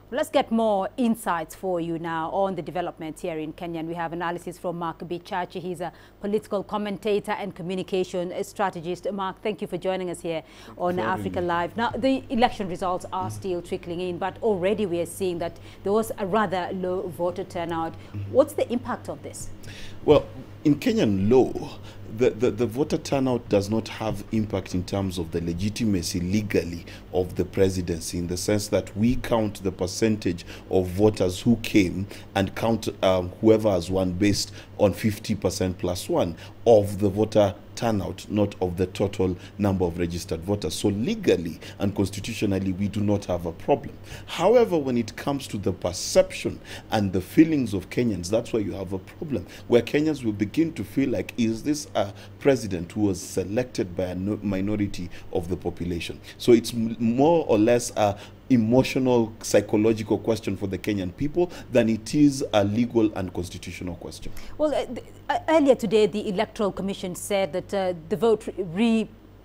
Let's get more insights for you now on the developments here in Kenya. And we have analysis from Mark Bichachi. He's a political commentator and communication strategist. Mark, thank you for joining us here on Africa Live. Now, the election results are still trickling in, but already we are seeing that there was a rather low voter turnout. What's the impact of this? Well, in Kenyan law, the voter turnout does not have impact in terms of the legitimacy legally of the presidency, in the sense that we count the percentage of voters who came and count whoever has won based on 50% plus one of the voter turnout, not of the total number of registered voters. So legally and constitutionally, we do not have a problem. However, when it comes to the perception and the feelings of Kenyans, that's where you have a problem, where Kenyans will begin to feel like, is this a president who was selected by a minority of the population? So it's more or less a emotional, psychological question for the Kenyan people than it is a legal and constitutional question. Well, earlier today, the Electoral Commission said that the vote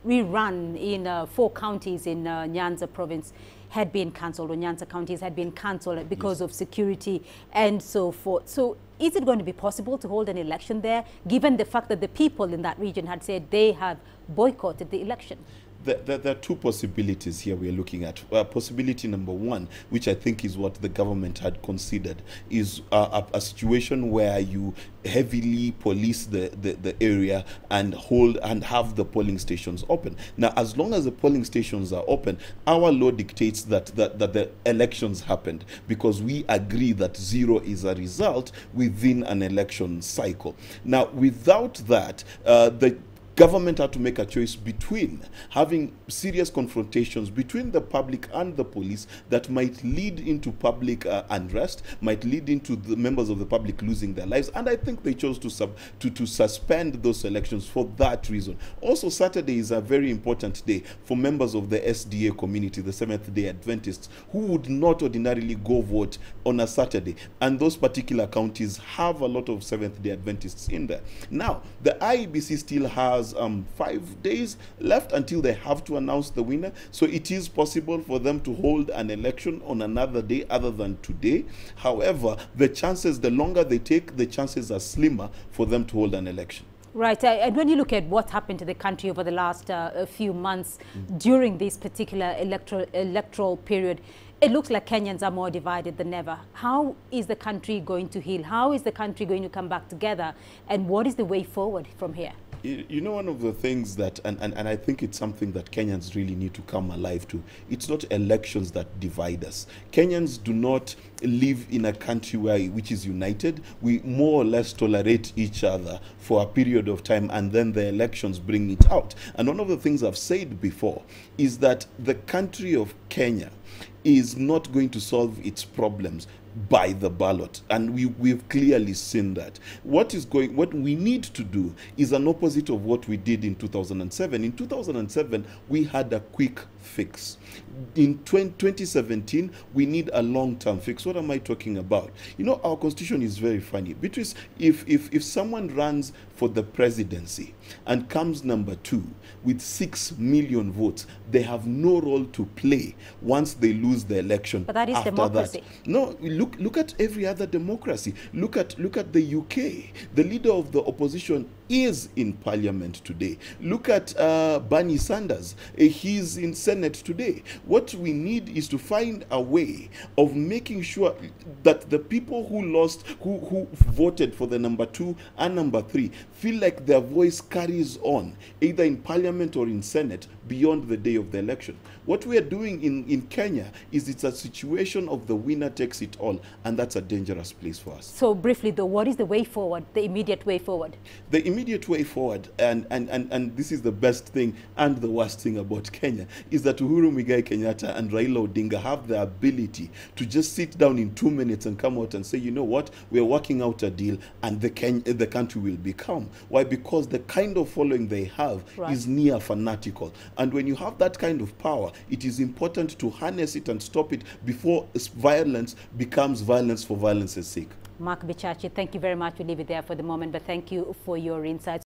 rerun in 4 counties in Nyanza province had been cancelled, or Nyanza counties had been cancelled because of security and so forth. So is it going to be possible to hold an election there, given the fact that the people in that region had said they have boycotted the election? There are 2 possibilities here we are looking at. Possibility number 1, which I think is what the government had considered, is a situation where you heavily police the area and hold and have the polling stations open. Now, as long as the polling stations are open, our law dictates that the elections happened, because we agree that 0 is a result within an election cycle. Now, without that, the government had to make a choice between having serious confrontations between the public and the police that might lead into public unrest, might lead into the members of the public losing their lives. And I think they chose to suspend those elections for that reason. Also, Saturday is a very important day for members of the SDA community, the Seventh-day Adventists, who would not ordinarily go vote on a Saturday. And those particular counties have a lot of Seventh-day Adventists in there. Now, the IEBC still has 5 days left until they have to announce the winner. So it is possible for them to hold an election on another day other than today. However, the chances, the longer they take, the chances are slimmer for them to hold an election. Right, and when you look at what happened to the country over the last few months during this particular electoral period, it looks like Kenyans are more divided than ever. How is the country going to heal? How is the country going to come back together? And what is the way forward from here? You know, one of the things that, and I think it's something that Kenyans really need to come alive to, it's not elections that divide us. Kenyans do not live in a country which is united. We more or less tolerate each other for a period of time, and then the elections bring it out. And one of the things I've said before is that the country of Kenya is not going to solve its problems by the ballot, and we've clearly seen that. What we need to do is an opposite of what we did in 2007. In 2007, we had a quick fix. In 2017, we need a long-term fix. What am I talking about? You know, our constitution is very funny. Because if someone runs for the presidency and comes number 2 with 6 million votes, they have no role to play once they lose the election. But that is democracy. No, look at every other democracy. Look at the UK. The leader of the opposition is in parliament today. Look at Bernie Sanders. He's in Senate today. What we need is to find a way of making sure that the people who voted for the number 2 and number 3 feel like their voice carries on, either in parliament or in Senate, beyond the day of the election. What we are doing in Kenya is it's a situation of the winner takes it all, and that's a dangerous place for us. So briefly though, what is the way forward, the immediate way forward? The immediate way forward, and this is the best thing and the worst thing about Kenya, is that Uhuru Muigai Kenyatta and Raila Odinga have the ability to just sit down in 2 minutes and come out and say, you know what, we're working out a deal and the country will be calm. Why? Because the kind of following they have is near fanatical. And when you have that kind of power, it is important to harness it and stop it before violence becomes violence for violence's sake. Mark Bichachi, thank you very much. We'll leave it there for the moment, but thank you for your insights.